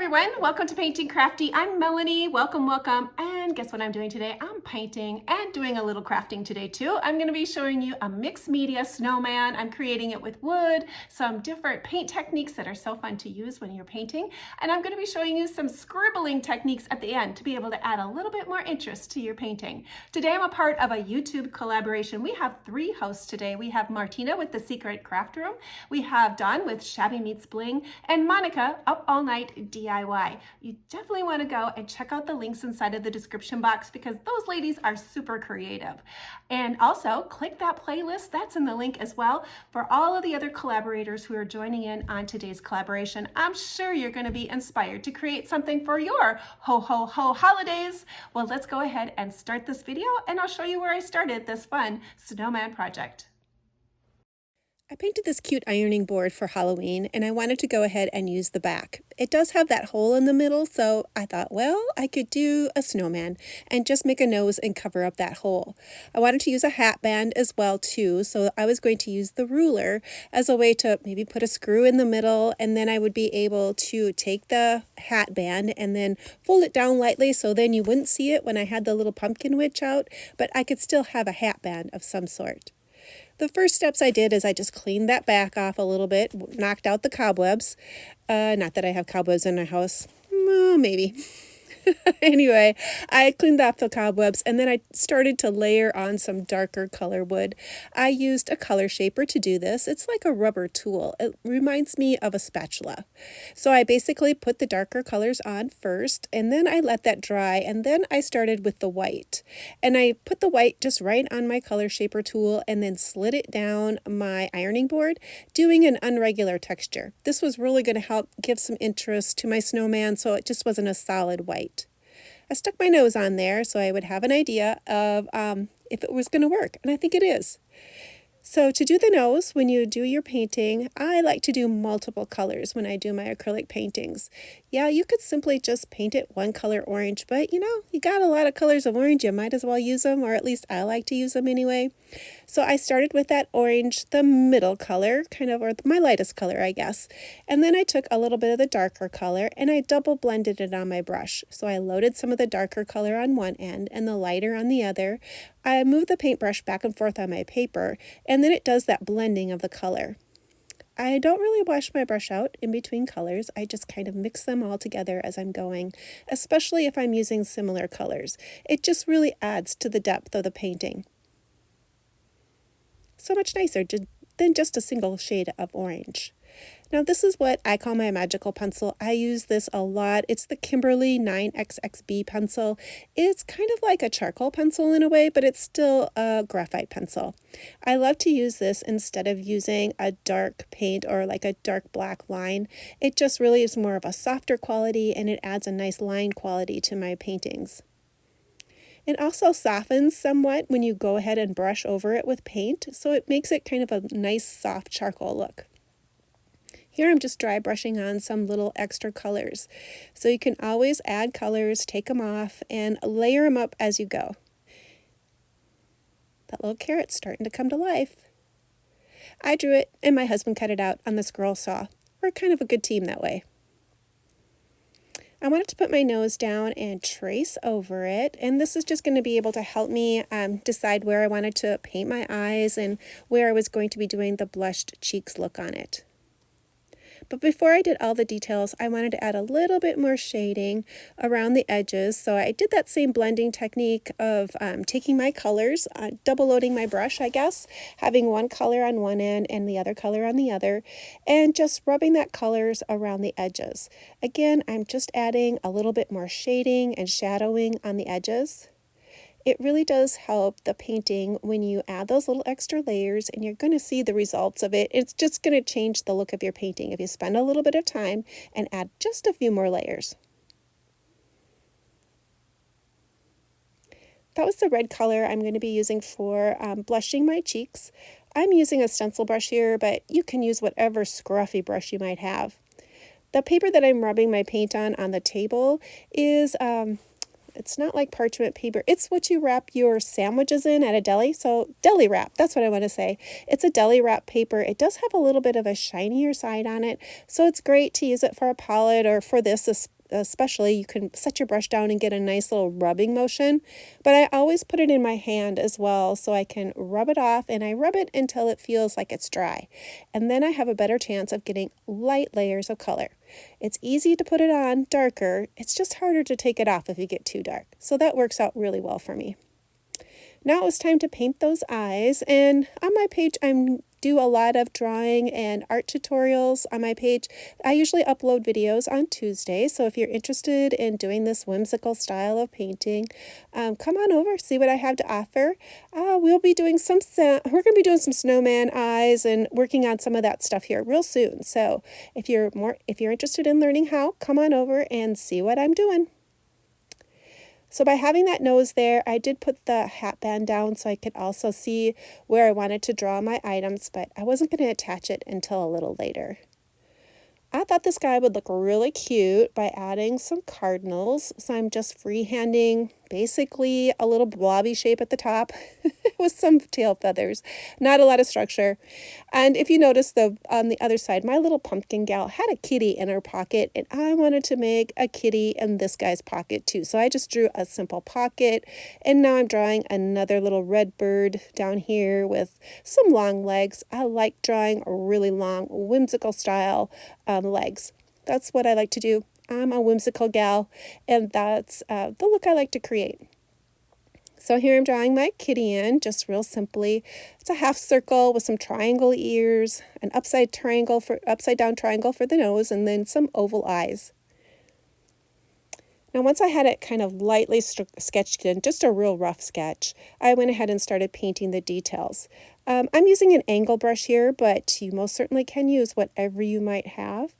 everyone, welcome to Painting Crafty. I'm Melanie, welcome. And guess what I'm doing today? I'm painting and doing a little crafting today too. I'm going to be showing you a mixed media snowman. I'm creating it with wood, some different paint techniques that are so fun to use when you're painting. And I'm going to be showing you some scribbling techniques at the end to be able to add a little bit more interest to your painting. Today I'm a part of a YouTube collaboration. We have 3 hosts today. We have Martina with The Secret Craft Room, we have Dawn with Shabby Meets Bling, and Monica, Up All Night DIY. You definitely want to go and check out the links inside of the description box because those ladies are super creative. And also click that playlist, that's in the link as well, for all of the other collaborators who are joining in on today's collaboration. I'm sure you're going to be inspired to create something for your ho ho ho holidays. Well, let's go ahead and start this video and I'll show you where I started this fun snowman project. I painted this cute ironing board for Halloween and I wanted to go ahead and use the back. It does have that hole in the middle, so I thought, well, I could do a snowman and just make a nose and cover up that hole. I wanted to use a hat band as well too, so I was going to use the ruler as a way to maybe put a screw in the middle, and then I would be able to take the hat band and then fold it down lightly so then you wouldn't see it when I had the little pumpkin witch out, but I could still have a hat band of some sort. The first steps I did is I just cleaned that back off a little bit, knocked out the cobwebs. Not that I have cobwebs in my house. Well, maybe. Anyway, I cleaned off the cobwebs and then I started to layer on some darker color wood. I used a color shaper to do this. It's like a rubber tool. It reminds me of a spatula. So I basically put the darker colors on first and then I let that dry, and then I started with the white. And I put the white just right on my color shaper tool and then slid it down my ironing board, doing an unregular texture. This was really going to help give some interest to my snowman so it just wasn't a solid white. I stuck my nose on there so I would have an idea of if it was going to work, and I think it is. So to do the nose, when you do your painting, I like to do multiple colors when I do my acrylic paintings. Yeah, you could simply just paint it one color orange, but you got a lot of colors of orange, you might as well use them, or at least I like to use them anyway. So I started with that orange, the middle color, or my lightest color, I guess. And then I took a little bit of the darker color and I double blended it on my brush. So I loaded some of the darker color on one end and the lighter on the other. I moved the paintbrush back and forth on my paper, and then it does that blending of the color. I don't really wash my brush out in between colors. I just kind of mix them all together as I'm going, especially if I'm using similar colors. It just really adds to the depth of the painting. So much nicer than just a single shade of orange. Now this is what I call my magical pencil. I use this a lot. It's the Kimberly 9XXB pencil. It's kind of like a charcoal pencil in a way, but it's still a graphite pencil. I love to use this instead of using a dark paint or like a dark black line. It just really is more of a softer quality and it adds a nice line quality to my paintings. It also softens somewhat when you go ahead and brush over it with paint, so it makes it kind of a nice soft charcoal look. Here I'm just dry brushing on some little extra colors. So you can always add colors, take them off, and layer them up as you go. That little carrot's starting to come to life. I drew it and my husband cut it out on the scroll saw. We're kind of a good team that way. I wanted to put my nose down and trace over it, and this is just going to be able to help me decide where I wanted to paint my eyes and where I was going to be doing the blushed cheeks look on it. But before I did all the details, I wanted to add a little bit more shading around the edges. So I did that same blending technique of taking my colors, double loading my brush, I guess, having one color on one end and the other color on the other, and just rubbing that colors around the edges. Again, I'm just adding a little bit more shading and shadowing on the edges. It really does help the painting when you add those little extra layers, and you're going to see the results of it. It's just going to change the look of your painting if you spend a little bit of time and add just a few more layers. That was the red color I'm going to be using for blushing my cheeks. I'm using a stencil brush here, but you can use whatever scruffy brush you might have. The paper that I'm rubbing my paint on the table is it's not like parchment paper. It's what you wrap your sandwiches in at a deli. So deli wrap, that's what I want to say. It's a deli wrap paper. It does have a little bit of a shinier side on it. So it's great to use it for a palette or for this especially, you can set your brush down and get a nice little rubbing motion, but I always put it in my hand as well so I can rub it off, and I rub it until it feels like it's dry. And then I have a better chance of getting light layers of color. It's easy to put it on darker, it's just harder to take it off if you get too dark. So that works out really well for me. Now it was time to paint those eyes, and on my page I do a lot of drawing and art tutorials on my page. I usually upload videos on Tuesday, so if you're interested in doing this whimsical style of painting, come on over, see what I have to offer. We're going to be doing some snowman eyes and working on some of that stuff here real soon. So if you're interested in learning how, come on over and see what I'm doing. So by having that nose there, I did put the hat band down so I could also see where I wanted to draw my items, but I wasn't going to attach it until a little later. I thought this guy would look really cute by adding some cardinals, so I'm just freehanding basically a little blobby shape at the top with some tail feathers, not a lot of structure. And if you notice, on the other side, my little pumpkin gal had a kitty in her pocket, and I wanted to make a kitty in this guy's pocket too. So I just drew a simple pocket, and now I'm drawing another little red bird down here with some long legs. I like drawing a really long, whimsical style legs. That's what I like to do. I'm a whimsical gal, and that's the look I like to create. So here I'm drawing my kitty in, just real simply. It's a half circle with some triangle ears, an upside down triangle for the nose, and then some oval eyes. Now once I had it kind of lightly sketched in, just a real rough sketch, I went ahead and started painting the details. I'm using an angle brush here, but you most certainly can use whatever you might have.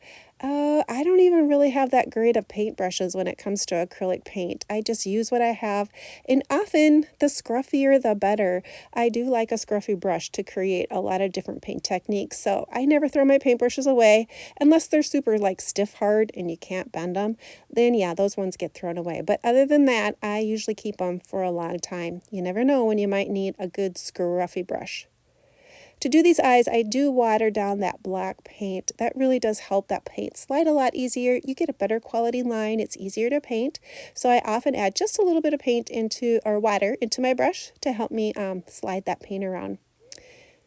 I don't even really have that great of paintbrushes when it comes to acrylic paint. I just use what I have, and often the scruffier the better. I do like a scruffy brush to create a lot of different paint techniques, so I never throw my paintbrushes away unless they're super like stiff hard and you can't bend them. Then yeah, those ones get thrown away. But other than that, I usually keep them for a long time. You never know when you might need a good scruffy brush. To do these eyes, I do water down that black paint. That really does help that paint slide a lot easier. You get a better quality line. It's easier to paint. So I often add just a little bit of paint or water into my brush to help me slide that paint around.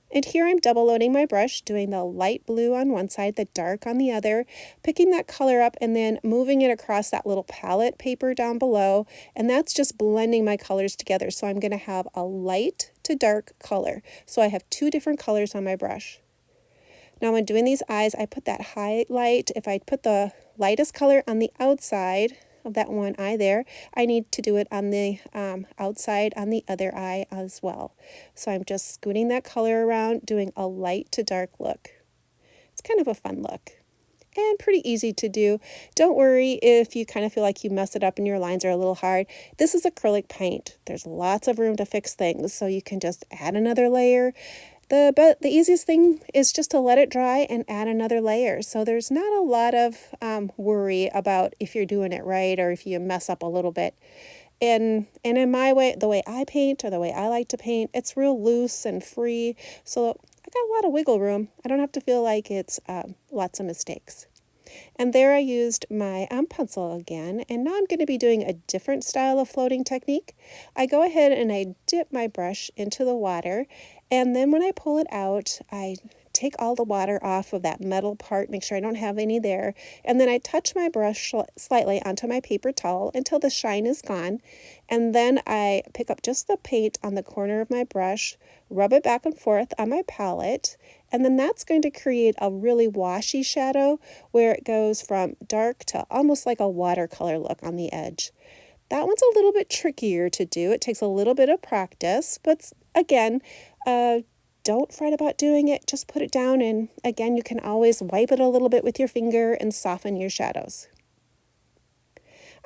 And here I'm double loading my brush, doing the light blue on one side, the dark on the other, picking that color up and then moving it across that little palette paper down below. And that's just blending my colors together. So I'm going to have a light to dark color. So I have two different colors on my brush. Now when doing these eyes, I put that highlight. If I put the lightest color on the outside of that one eye there, I need to do it on the outside on the other eye as well. So I'm just scooting that color around, doing a light to dark look. It's kind of a fun look and pretty easy to do. Don't worry if you kind of feel like you mess it up and your lines are a little hard. This is acrylic paint. There's lots of room to fix things, so you can just add another layer. The easiest thing is just to let it dry and add another layer. So there's not a lot of worry about if you're doing it right or if you mess up a little bit. And in my way, the way I paint or the way I like to paint, it's real loose and free. So I got a lot of wiggle room. I don't have to feel like it's lots of mistakes. And there I used my pencil again, and now I'm going to be doing a different style of floating technique. I go ahead and I dip my brush into the water, and then when I pull it out, I take all the water off of that metal part, make sure I don't have any there, and then I touch my brush slightly onto my paper towel until the shine is gone, and then I pick up just the paint on the corner of my brush, rub it back and forth on my palette, and then that's going to create a really washy shadow where it goes from dark to almost like a watercolor look on the edge. That one's a little bit trickier to do. It takes a little bit of practice, but again, don't fret about doing it. Just put it down, and again, you can always wipe it a little bit with your finger and soften your shadows.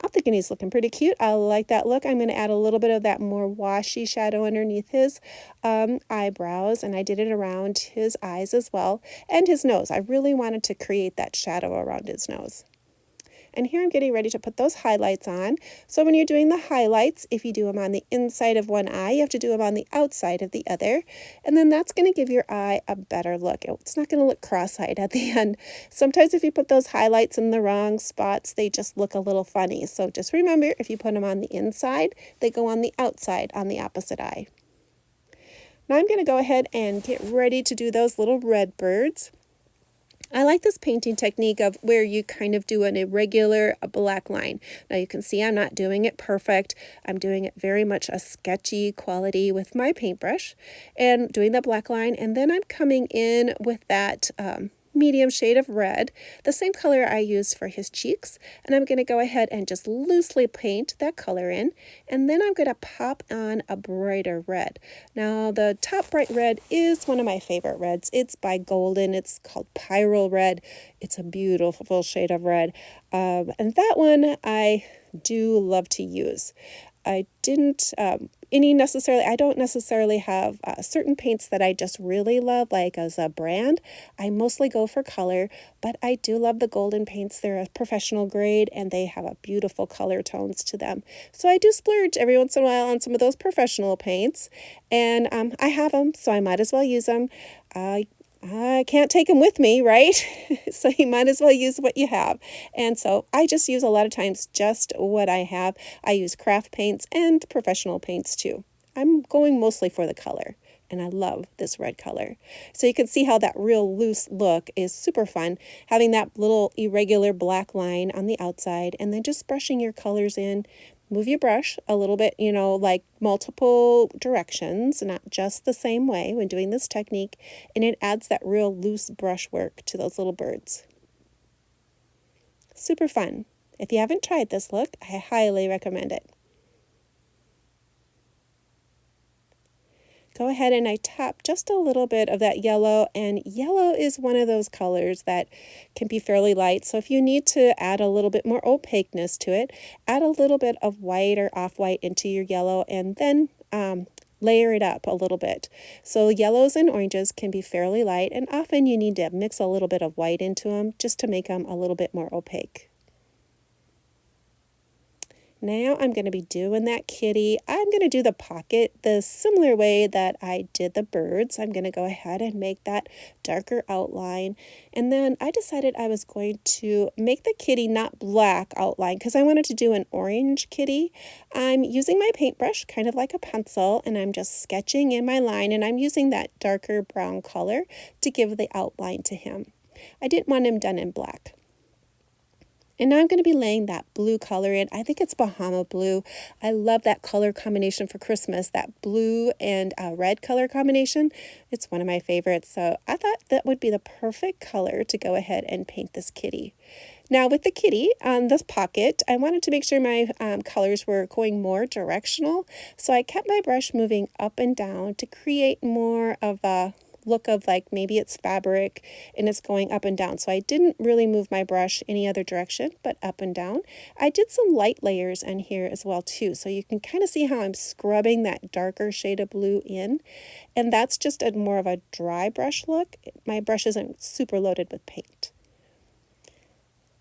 I'm thinking he's looking pretty cute. I like that look. I'm going to add a little bit of that more washy shadow underneath his eyebrows, and I did it around his eyes as well, and his nose. I really wanted to create that shadow around his nose. And here I'm getting ready to put those highlights on. So when you're doing the highlights, if you do them on the inside of one eye, you have to do them on the outside of the other. And then that's going to give your eye a better look. It's not going to look cross-eyed at the end. Sometimes if you put those highlights in the wrong spots, they just look a little funny. So just remember, if you put them on the inside, they go on the outside on the opposite eye. Now I'm going to go ahead and get ready to do those little red birds. I like this painting technique of where you kind of do an irregular black line. Now you can see I'm not doing it perfect. I'm doing it very much a sketchy quality with my paintbrush and doing the black line. And then I'm coming in with that medium shade of red, the same color I used for his cheeks, and I'm going to go ahead and just loosely paint that color in, and then I'm going to pop on a brighter red. Now the top bright red is one of my favorite reds. It's by Golden. It's called Pyro Red. It's a beautiful shade of red, and that one I do love to use. I don't necessarily have certain paints that I just really love, like as a brand. I mostly go for color, but I do love the Golden paints. They're a professional grade and they have a beautiful color tones to them. So I do splurge every once in a while on some of those professional paints, and I have them, so I might as well use them. I can't take them with me, right? So you might as well use what you have. And so I just use a lot of times just what I have. I use craft paints and professional paints too. I'm going mostly for the color, and I love this red color. So you can see how that real loose look is super fun, having that little irregular black line on the outside, and then just brushing your colors in. Move your brush a little bit, like multiple directions, not just the same way when doing this technique, and it adds that real loose brushwork to those little birds. Super fun. If you haven't tried this look, I highly recommend it. Go ahead and I tap just a little bit of that yellow, and yellow is one of those colors that can be fairly light. So if you need to add a little bit more opaqueness to it, add a little bit of white or off-white into your yellow, and then layer it up a little bit. So yellows and oranges can be fairly light, and often you need to mix a little bit of white into them just to make them a little bit more opaque. Now I'm going to be doing that kitty. I'm going to do the pocket the similar way that I did the birds. I'm going to go ahead and make that darker outline. And then I decided I was going to make the kitty not black outline because I wanted to do an orange kitty. I'm using my paintbrush kind of like a pencil, and I'm just sketching in my line, and I'm using that darker brown color to give the outline to him. I didn't want him done in black. And now I'm going to be laying that blue color in. I think it's Bahama blue. I love that color combination for Christmas, that blue and red color combination. It's one of my favorites. So I thought that would be the perfect color to go ahead and paint this kitty. Now with the kitty on this pocket, I wanted to make sure my colors were going more directional. So I kept my brush moving up and down to create more of a look of like maybe it's fabric and it's going up and down. So I didn't really move my brush any other direction but up and down. I did some light layers in here as well too, so you can kind of see how I'm scrubbing that darker shade of blue in, and that's just a more of a dry brush look. My brush isn't super loaded with paint.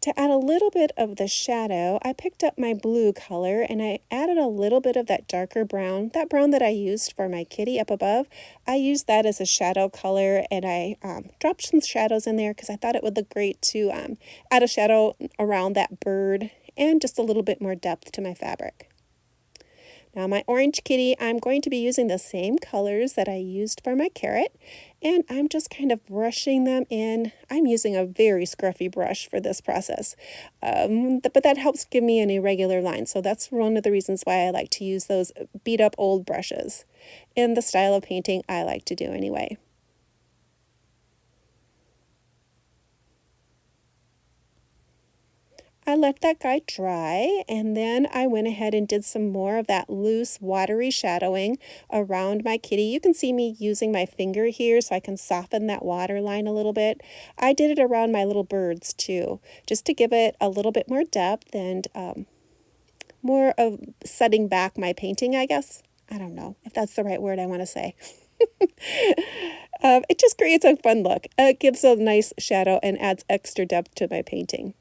To add a little bit of the shadow, I picked up my blue color and I added a little bit of that darker brown, that brown that I used for my kitty up above. I used that as a shadow color, and I dropped some shadows in there because I thought it would look great to add a shadow around that bird and just a little bit more depth to my fabric. Now my orange kitty, I'm going to be using the same colors that I used for my carrot, and I'm just kind of brushing them in. I'm using a very scruffy brush for this process, but that helps give me an irregular line, so that's one of the reasons why I like to use those beat up old brushes in the style of painting I like to do anyway. I let that guy dry, and then I went ahead and did some more of that loose watery shadowing around my kitty. You can see me using my finger here so I can soften that water line a little bit. I did it around my little birds too, just to give it a little bit more depth and more of setting back my painting, I guess. I don't know if that's the right word I want to say. It just creates a fun look. It gives a nice shadow and adds extra depth to my painting.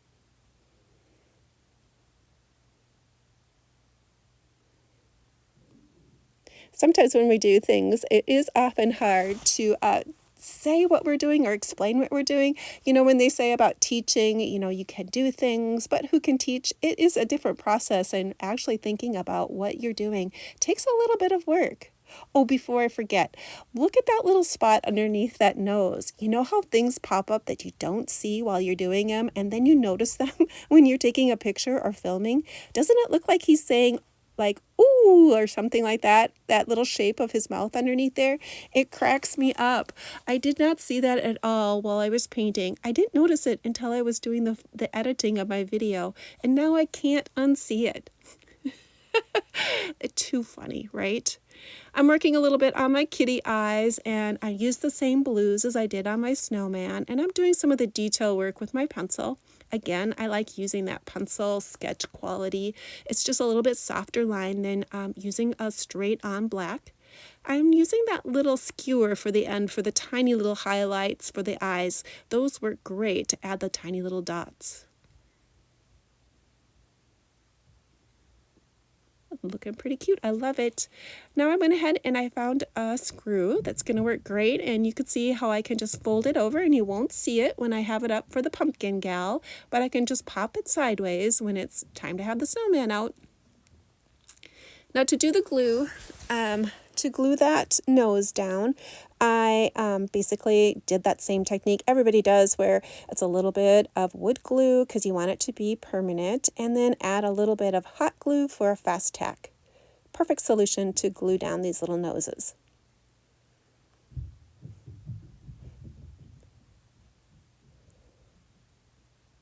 Sometimes when we do things, it is often hard to say what we're doing or explain what we're doing. You know, when they say about teaching, you know, you can do things, but who can teach? It is a different process, and actually thinking about what you're doing takes a little bit of work. Oh, before I forget, look at that little spot underneath that nose. You know how things pop up that you don't see while you're doing them, and then you notice them when you're taking a picture or filming? Doesn't it look like he's saying, like, ooh, or something like that, that little shape of his mouth underneath there? It cracks me up. I did not see that at all while I was painting. I didn't notice it until I was doing the editing of my video, and now I can't unsee it. It's too funny, right? I'm working a little bit on my kitty eyes, and I used the same blues as I did on my snowman, and I'm doing some of the detail work with my pencil. Again, I like using that pencil sketch quality. It's just a little bit softer line than using a straight on black. I'm using that little skewer for the end for the tiny little highlights for the eyes. Those work great to add the tiny little dots. Looking pretty cute. I love it. Now I went ahead and I found a screw that's going to work great, and you can see how I can just fold it over and you won't see it when I have it up for the pumpkin gal, but I can just pop it sideways when it's time to have the snowman out. Now to do the glue, to glue that nose down, I basically did that same technique everybody does, where it's a little bit of wood glue because you want it to be permanent, and then add a little bit of hot glue for a fast tack. Perfect solution to glue down these little noses.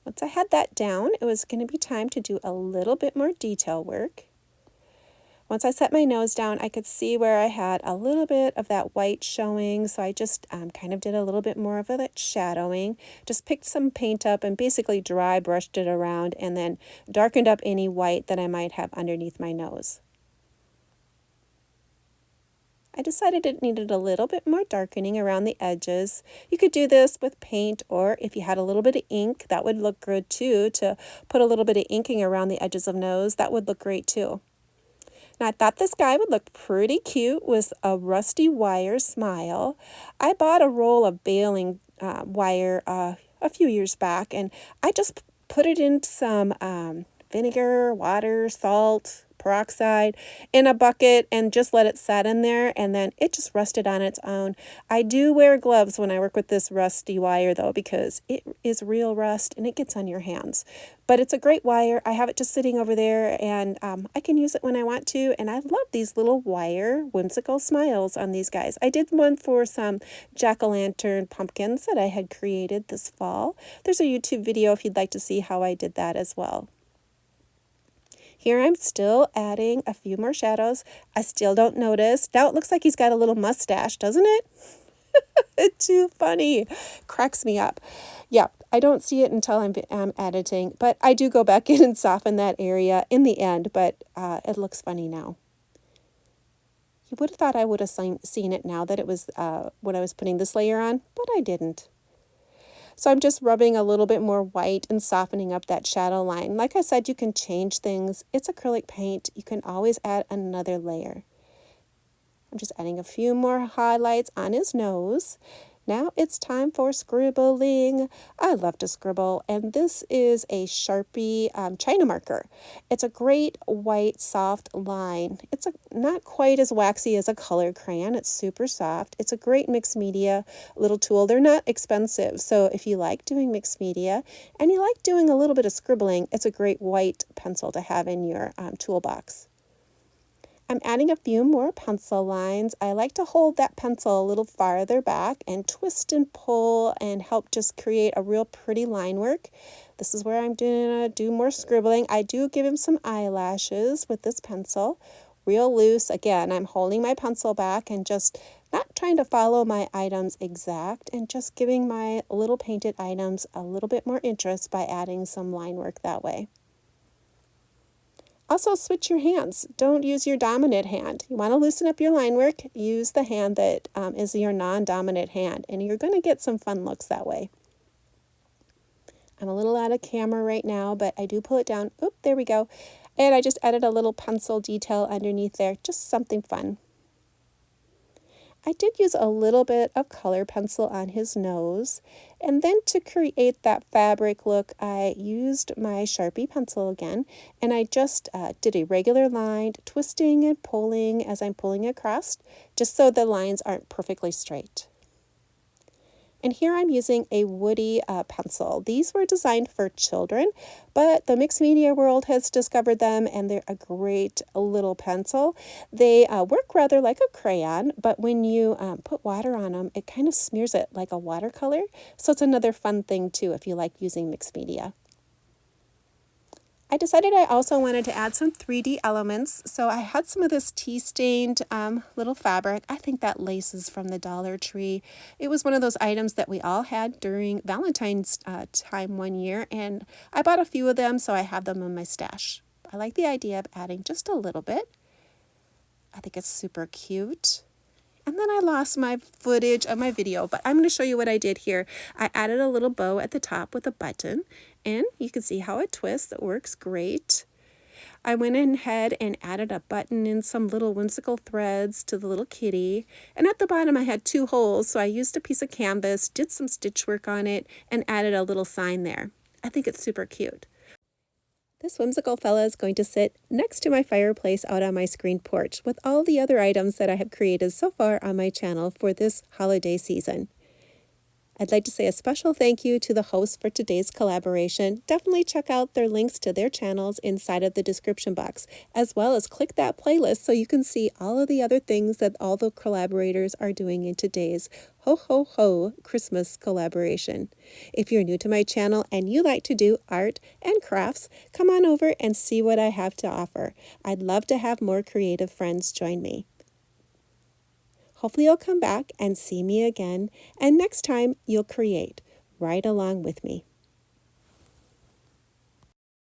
Once I had that down, it was going to be time to do a little bit more detail work. Once I set my nose down, I could see where I had a little bit of that white showing, so I just kind of did a little bit more of that shadowing. Just picked some paint up and basically dry brushed it around, and then darkened up any white that I might have underneath my nose. I decided it needed a little bit more darkening around the edges. You could do this with paint, or if you had a little bit of ink, that would look good too. To put a little bit of inking around the edges of nose, that would look great too. Now, I thought this guy would look pretty cute with a rusty wire smile. I bought a roll of baling wire a few years back, and I just put it in some vinegar, water, salt, peroxide in a bucket and just let it set in there, and then it just rusted on its own. I do wear gloves when I work with this rusty wire though, because it is real rust and it gets on your hands. But it's a great wire. I have it just sitting over there, and I can use it when I want to, and I love these little wire whimsical smiles on these guys. I did one for some jack-o'-lantern pumpkins that I had created this fall. There's a YouTube video if you'd like to see how I did that as well. Here I'm still adding a few more shadows. I still don't notice. Now it looks like he's got a little mustache, doesn't it? It's too funny. Cracks me up. Yeah, I don't see it until I'm editing, but I do go back in and soften that area in the end, but it looks funny now. You would have thought I would have seen it now that it was when I was putting this layer on, but I didn't. So I'm just rubbing a little bit more white and softening up that shadow line. Like I said, you can change things. It's acrylic paint. You can always add another layer. I'm just adding a few more highlights on his nose. Now it's time for scribbling. I love to scribble, and this is a Sharpie China marker. It's a great white soft line. It's not quite as waxy as a colored crayon. It's super soft. It's a great mixed media little tool. They're not expensive, so if you like doing mixed media and you like doing a little bit of scribbling, it's a great white pencil to have in your toolbox. I'm adding a few more pencil lines. I like to hold that pencil a little farther back and twist and pull and help just create a real pretty line work. This is where I'm going to do more scribbling. I do give him some eyelashes with this pencil. Real loose. Again, I'm holding my pencil back and just not trying to follow my items exact, and just giving my little painted items a little bit more interest by adding some line work that way. Also, switch your hands. Don't use your dominant hand. You want to loosen up your line work, use the hand that is your non-dominant hand, and you're going to get some fun looks that way. I'm a little out of camera right now, but I do pull it down. Oop, there we go. And I just added a little pencil detail underneath there, just something fun. I did use a little bit of color pencil on his nose, and then to create that fabric look, I used my Sharpie pencil again, and I just did a regular line, twisting and pulling as I'm pulling across, just so the lines aren't perfectly straight. And here I'm using a woody pencil. These were designed for children, but the mixed media world has discovered them, and they're a great little pencil. They work rather like a crayon, but when you put water on them, it kind of smears it like a watercolor. So it's another fun thing too if you like using mixed media. I decided I also wanted to add some 3D elements, so I had some of this tea-stained little fabric. I think that lace is from the Dollar Tree. It was one of those items that we all had during Valentine's time one year, and I bought a few of them, so I have them in my stash. I like the idea of adding just a little bit. I think it's super cute. And then I lost my footage of my video, but I'm going to show you what I did here. I added a little bow at the top with a button, and you can see how it twists. It works great. I went ahead and added a button and some little whimsical threads to the little kitty. And at the bottom I had 2 holes, so I used a piece of canvas, did some stitch work on it, and added a little sign there. I think it's super cute. This whimsical fella is going to sit next to my fireplace out on my screen porch with all the other items that I have created so far on my channel for this holiday season. I'd like to say a special thank you to the hosts for today's collaboration. Definitely check out their links to their channels inside of the description box, as well as click that playlist so you can see all of the other things that all the collaborators are doing in today's Ho Ho Ho Christmas collaboration. If you're new to my channel and you like to do art and crafts, come on over and see what I have to offer. I'd love to have more creative friends join me. Hopefully you'll come back and see me again, and next time you'll create right along with me.